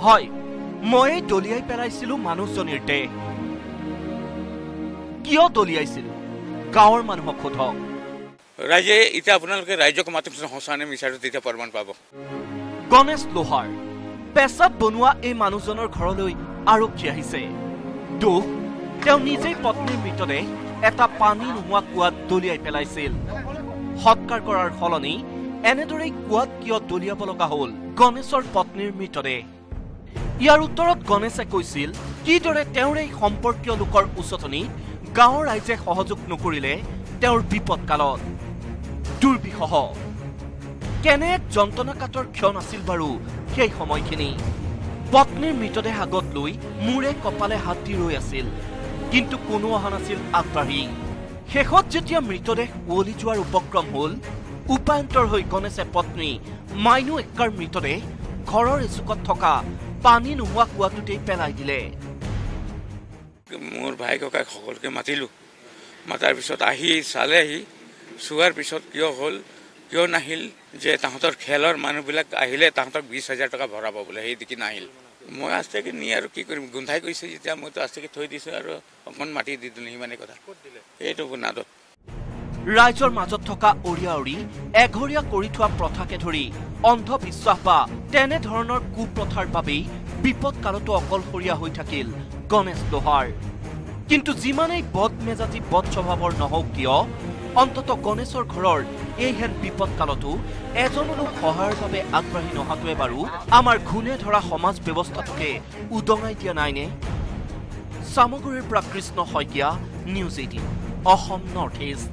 হয় মই দলিয়াই পেলাইছিলো মানুহজনীৰ দেহ কিয় দলিয়াইছিল গাঁৱৰ মানুহক সোধক ৰাইজে এতিয়া আপোনালোকে ৰাইজক মাতিম সঁচানে মিছাটো তেতিয়া প্ৰমাণ পাব গণেশ লোহাৰ পেছাত বনোৱা এই মানুহজনৰ ঘৰলৈ আৰক্ষী আহিছে দুখ তেওঁ নিজেই পত্নীৰ মৃতদেহ এটা পানী নোহোৱা কুৱাত দলিয়াই পেলাইছিল সৎকাৰ কৰাৰ সলনি এনেদৰেই কুৱাত কিয় দলিয়াব লগা হ'ল গণেশৰ পত্নীৰ মৃতদেহ ইয়াৰ উত্তৰত গণেশে কৈছিল কিদৰে তেওঁৰ এই সম্পৰ্কীয় লোকৰ উচতনি গাঁৱৰ ৰাইজে সহযোগ নকৰিলে তেওঁৰ বিপদ কালত দুৰ্বিষহ কেনে এক যন্ত্ৰণাকাতৰ ক্ষণ আছিল বাৰু সেই সময়খিনি পত্নীৰ মৃতদেহ আগত লৈ মূৰে কপালে হাত দি ৰৈ আছিল কিন্তু কোনো অহা নাছিল আগবাঢ়ি শেষত যেতিয়া মৃতদেহ উৱলি যোৱাৰ উপক্ৰম হ'ল উপায়ন্তৰ হৈ গণেশে পত্নী মাইনু এক্কাৰ মৃতদেহ ঘৰৰ এচুকত থকা পানী নোহোৱা কুৱাটোতেই পেলাই দিলে মোৰ ভাই ককাক সকলোকে মাতিলোঁ মাতাৰ পিছত আহি চালেহি চোৱাৰ পিছত কিয় হ'ল কিয় নাহিল যে তাহাঁতৰ খেলৰ মানুহবিলাক আহিলে তাহাঁতক 20,000 টকা ভৰাব বোলে সেই দেখি নাহিল মই আস্তেকে নি আৰু কি কৰিম গোন্ধাই কৈছে যেতিয়া মইতো আস্তেকে থৈ দিছোঁ আৰু অকণ মাটি দি দিলোঁ সিমানে কথা এইটো নাদত ৰাইজৰ মাজত থকা অৰিয়াউৰি এঘৰীয়া কৰি থোৱা প্ৰথাকে ধৰি অন্ধবিশ্বাস বা তেনেধৰণৰ কুপ্ৰথাৰ বাবেই বিপদ কালতো অকলশৰীয়া হৈ থাকিল গণেশ লোহাৰ কিন্তু যিমানেই বদমেজাজি বদ স্বভাৱৰ নহওক কিয় অন্তত গণেশৰ ঘৰৰ এইহেন বিপদ কালতো এজন লোক সহায়ৰ বাবে আগবাঢ়ি নহাটোৱে বাৰু আমাৰ ঘূনে ধৰা সমাজ ব্যৱস্থাটোকে উদঙাই দিয়া নাইনে সামগুৰিৰ পৰা Krishna Saikia news 18 Assam north east